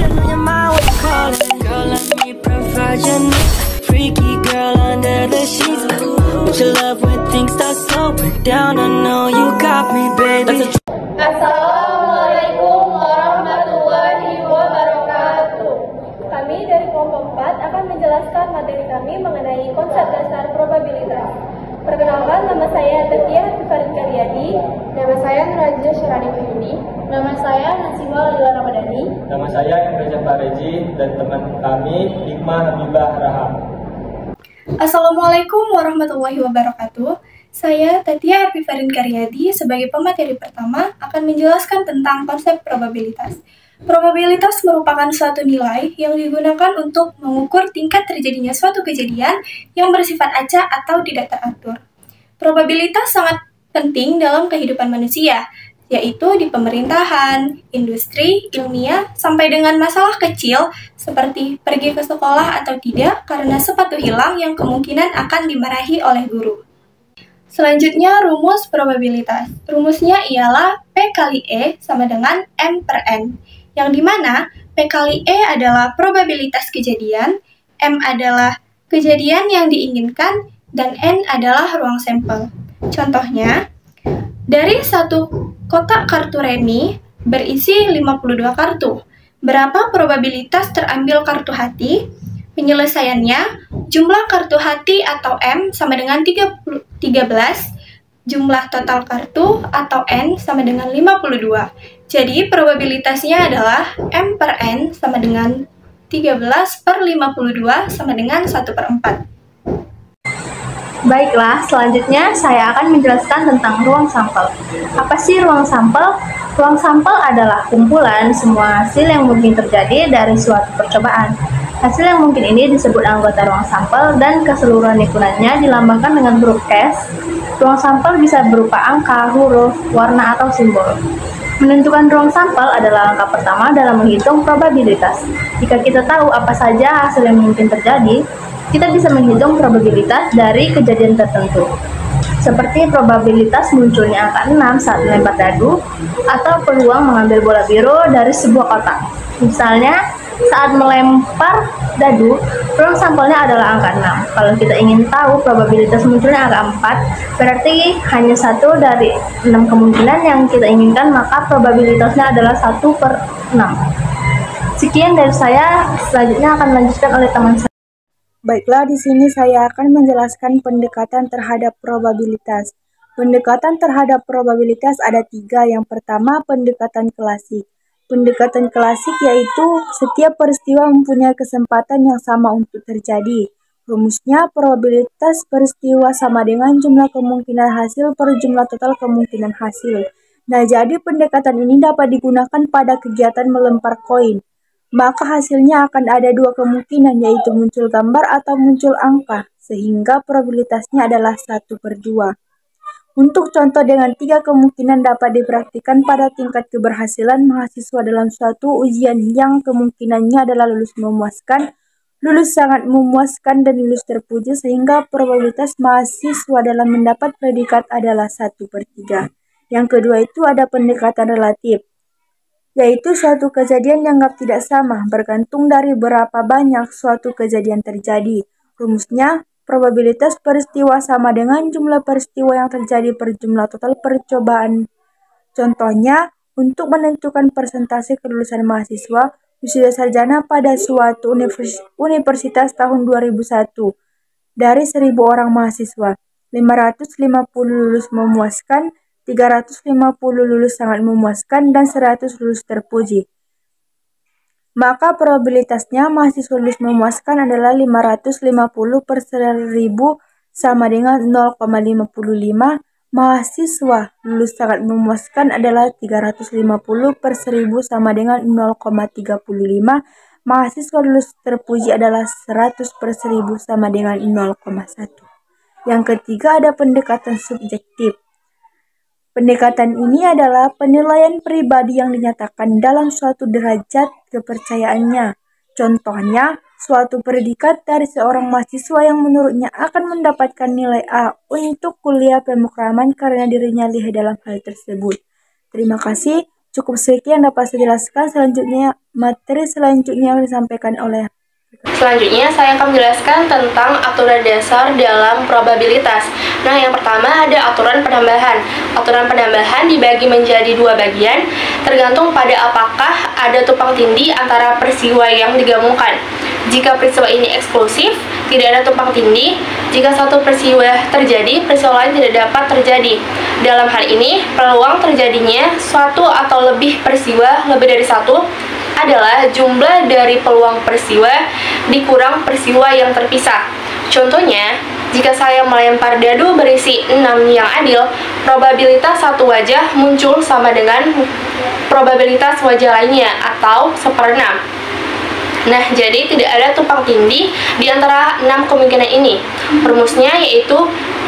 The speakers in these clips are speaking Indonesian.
on your mind, what you call it? Girl, let me provide your needs. Freaky girl under the sheets. With your love when things start slowing down, I know you got me, baby. Assalamualaikum warahmatullahi wabarakatuh. Kami dari kelompok 4 akan menjelaskan materi kami mengenai konsep dasar probabilitas. Perkenalkan, nama saya Tatia Farid Karyadi. Nama saya Nurajah Syarani Wahyudi. Nama saya Nasiwa Lalila Ramadhani. Nama saya Emreja Fareji dan teman kami Hikmah Habibah Raham. Assalamualaikum warahmatullahi wabarakatuh. Saya Tatia Farid Karyadi sebagai pemateri pertama akan menjelaskan tentang konsep probabilitas. Probabilitas merupakan suatu nilai yang digunakan untuk mengukur tingkat terjadinya suatu kejadian yang bersifat acak atau tidak teratur. Probabilitas sangat penting dalam kehidupan manusia, yaitu di pemerintahan, industri, ilmiah, sampai dengan masalah kecil seperti pergi ke sekolah atau tidak karena sepatu hilang yang kemungkinan akan dimarahi oleh guru. Selanjutnya, rumus probabilitas. Rumusnya ialah P kali E sama dengan M per N, yang dimana P kali E adalah probabilitas kejadian, M adalah kejadian yang diinginkan, dan N adalah ruang sampel. Contohnya, dari satu kotak kartu remi berisi 52 kartu. Berapa probabilitas terambil kartu hati? Penyelesaiannya, jumlah kartu hati atau M sama dengan 13, jumlah total kartu atau N sama dengan 52. Jadi probabilitasnya adalah M per N sama dengan 13 per 52 sama dengan 1 per 4. Baiklah, selanjutnya saya akan menjelaskan tentang ruang sampel. Apa sih ruang sampel? Ruang sampel adalah kumpulan semua hasil yang mungkin terjadi dari suatu percobaan. Hasil yang mungkin ini disebut anggota ruang sampel dan keseluruhan lingkungannya dilambangkan dengan huruf S. Ruang sampel bisa berupa angka, huruf, warna, atau simbol. Menentukan ruang sampel adalah langkah pertama dalam menghitung probabilitas. Jika kita tahu apa saja hasil yang mungkin terjadi, kita bisa menghitung probabilitas dari kejadian tertentu. Seperti probabilitas munculnya angka 6 saat melempar dadu, atau peluang mengambil bola biru dari sebuah kotak. Misalnya, saat melempar dadu, ruang sampelnya adalah angka 6. Kalau kita ingin tahu probabilitas munculnya angka 4, berarti hanya satu dari 6 kemungkinan yang kita inginkan, maka probabilitasnya adalah 1 per 6. Sekian dari saya, selanjutnya akan dilanjutkan oleh teman saya. Baiklah, di sini saya akan menjelaskan pendekatan terhadap probabilitas. Pendekatan terhadap probabilitas ada 3. Yang pertama, pendekatan klasik. Pendekatan klasik yaitu setiap peristiwa mempunyai kesempatan yang sama untuk terjadi. Rumusnya, probabilitas peristiwa sama dengan jumlah kemungkinan hasil per jumlah total kemungkinan hasil. Nah, jadi pendekatan ini dapat digunakan pada kegiatan melempar koin. Maka hasilnya akan ada 2 kemungkinan, yaitu muncul gambar atau muncul angka, sehingga probabilitasnya adalah 1 per 2. Untuk contoh dengan 3 kemungkinan dapat dipraktikkan pada tingkat keberhasilan mahasiswa dalam suatu ujian yang kemungkinannya adalah lulus memuaskan, lulus sangat memuaskan, dan lulus terpuji, sehingga probabilitas mahasiswa dalam mendapat predikat adalah 1 per 3. Yang kedua itu ada pendekatan relatif, yaitu suatu kejadian dianggap tidak sama, bergantung dari berapa banyak suatu kejadian terjadi. Rumusnya, probabilitas peristiwa sama dengan jumlah peristiwa yang terjadi per jumlah total percobaan. Contohnya, untuk menentukan persentase kelulusan mahasiswa wisuda sarjana pada suatu universitas tahun 2001. Dari 1.000 orang mahasiswa, 550 lulus memuaskan, 350 lulus sangat memuaskan, dan 100 lulus terpuji. Maka probabilitasnya mahasiswa lulus memuaskan adalah 550 per 1.000 sama dengan 0,55. Mahasiswa lulus sangat memuaskan adalah 350 per 1.000 sama dengan 0,35. Mahasiswa lulus terpuji adalah 100 per 1.000 sama dengan 0,1. Yang ketiga ada pendekatan subjektif. Pendekatan ini adalah penilaian pribadi yang dinyatakan dalam suatu derajat kepercayaannya. Contohnya, suatu predikat dari seorang mahasiswa yang menurutnya akan mendapatkan nilai A untuk kuliah pemrograman karena dirinya lihai dalam hal tersebut. Terima kasih. Cukup sekian dapat saya jelaskan. Selanjutnya, materi selanjutnya yang disampaikan oleh Selanjutnya, saya akan menjelaskan tentang aturan dasar dalam probabilitas. Nah, yang pertama ada aturan penambahan. Aturan penambahan dibagi menjadi dua bagian, tergantung pada apakah ada tumpang tindih antara peristiwa yang digabungkan. Jika peristiwa ini eksklusif, tidak ada tumpang tindih. Jika satu peristiwa terjadi, peristiwa lain tidak dapat terjadi. Dalam hal ini, peluang terjadinya suatu atau lebih peristiwa lebih dari satu adalah jumlah dari peluang peristiwa dikurang peristiwa yang terpisah. Contohnya, jika saya melempar dadu berisi 6 yang adil, probabilitas satu wajah muncul sama dengan probabilitas wajah lainnya atau 1/6. Nah, jadi tidak ada tumpang tindih di antara 6 kemungkinan ini. Rumusnya yaitu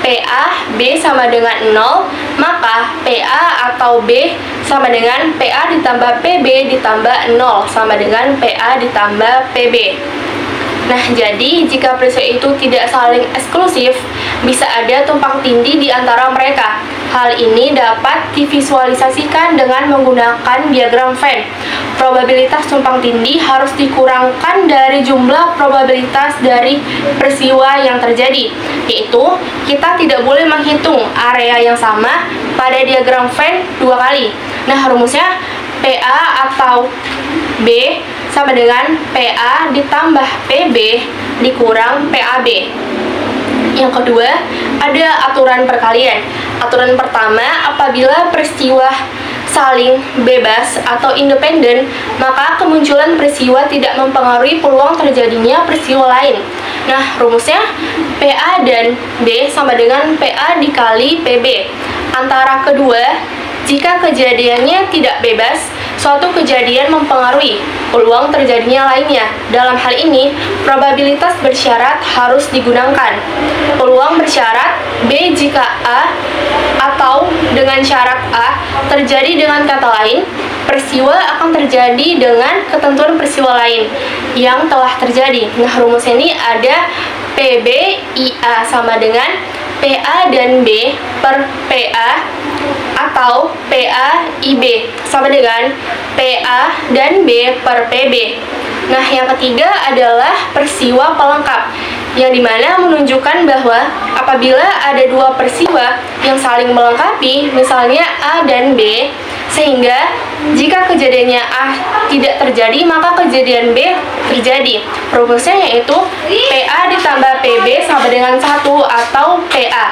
PA B sama dengan 0, maka PA atau B sama dengan PA ditambah PB ditambah 0 sama dengan PA ditambah PB. Nah, jadi jika peristiwa itu tidak saling eksklusif, bisa ada tumpang tindih di antara mereka. Hal ini dapat divisualisasikan dengan menggunakan diagram Venn. Probabilitas tumpang tindih harus dikurangkan dari jumlah probabilitas dari peristiwa yang terjadi, yaitu kita tidak boleh menghitung area yang sama pada diagram Venn 2 kali. Nah, rumusnya PA atau B sama dengan PA ditambah PB dikurang PAB. Yang kedua, ada aturan perkalian. Aturan pertama, apabila peristiwa saling bebas atau independen, maka kemunculan peristiwa tidak mempengaruhi peluang terjadinya peristiwa lain. Nah, rumusnya PA dan B sama dengan PA dikali PB. Antara kedua, jika kejadiannya tidak bebas, suatu kejadian mempengaruhi peluang terjadinya lainnya. Dalam hal ini, probabilitas bersyarat harus digunakan. Peluang bersyarat B jika A atau dengan syarat A terjadi, dengan kata lain, peristiwa akan terjadi dengan ketentuan peristiwa lain yang telah terjadi. Nah, rumus ini ada PB IA sama dengan PA dan B per PA atau PA IB sama dengan PA dan B per PB. Nah, yang ketiga adalah peristiwa pelengkap, yang dimana menunjukkan bahwa apabila ada dua peristiwa yang saling melengkapi, misalnya A dan B, sehingga jika kejadiannya A tidak terjadi, maka kejadian B terjadi. Rumusnya yaitu PA ditambah PB sama dengan 1 atau PA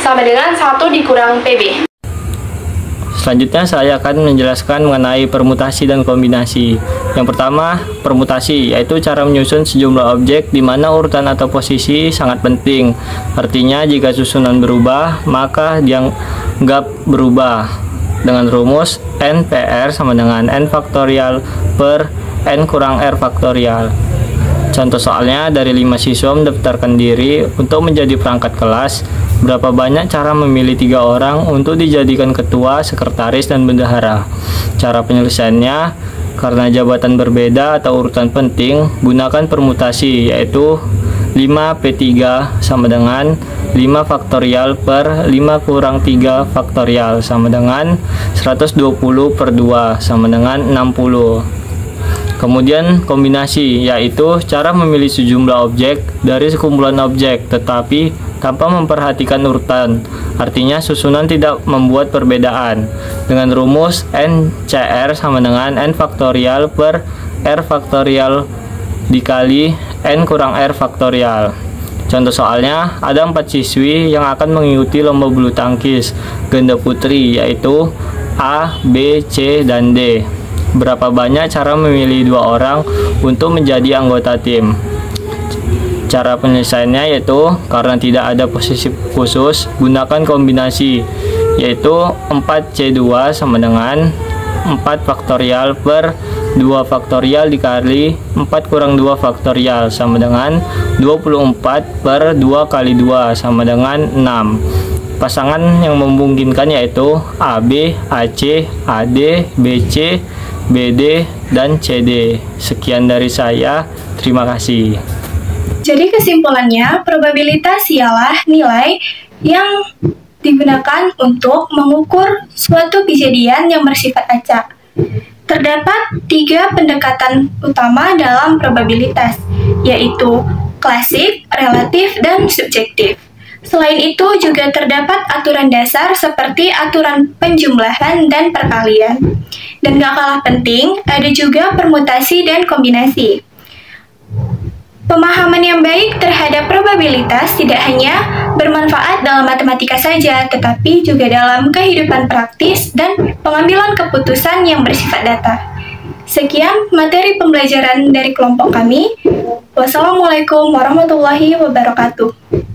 sama dengan 1 dikurang PB. Selanjutnya saya akan menjelaskan mengenai permutasi dan kombinasi. Yang pertama, permutasi, yaitu cara menyusun sejumlah objek di mana urutan atau posisi sangat penting. Artinya jika susunan berubah, maka dianggap berubah. Dengan rumus NPR sama dengan N faktorial per N kurang R faktorial. Contoh soalnya, dari 5 siswa mendaftarkan diri untuk menjadi perangkat kelas. Berapa banyak cara memilih 3 orang untuk dijadikan ketua, sekretaris, dan bendahara? Cara penyelesaiannya, karena jabatan berbeda atau urutan penting, gunakan permutasi, yaitu 5P3 sama dengan 5 faktorial per 5 kurang 3 faktorial sama dengan 120 per 2 sama dengan 60. Kemudian kombinasi, yaitu cara memilih sejumlah objek dari sekumpulan objek tetapi tanpa memperhatikan urutan. Artinya susunan tidak membuat perbedaan. Dengan rumus NCR sama dengan N faktorial per R faktorial dikali N kurang R faktorial. Contoh soalnya, ada 4 siswi yang akan mengikuti lomba bulu tangkis ganda putri, yaitu A, B, C, dan D. Berapa banyak cara memilih 2 orang untuk menjadi anggota tim? Cara penyelesaiannya yaitu, karena tidak ada posisi khusus, gunakan kombinasi, yaitu 4C2 sama dengan 4 faktorial per 2 faktorial dikali 4 kurang 2 faktorial sama dengan 24 per 2 kali 2 sama dengan 6. Pasangan yang memungkinkan yaitu AB, AC, AD, BC, BD, dan CD. Sekian dari saya, terima kasih. Jadi kesimpulannya, probabilitas ialah nilai yang digunakan untuk mengukur suatu kejadian yang bersifat acak. Terdapat 3 pendekatan utama dalam probabilitas, yaitu klasik, relatif, dan subjektif. Selain itu juga terdapat aturan dasar seperti aturan penjumlahan dan perkalian. Dan gak kalah penting, ada juga permutasi dan kombinasi. Pemahaman yang baik terhadap probabilitas tidak hanya bermanfaat dalam matematika saja, tetapi juga dalam kehidupan praktis dan pengambilan keputusan yang bersifat data. Sekian materi pembelajaran dari kelompok kami. Wassalamualaikum warahmatullahi wabarakatuh.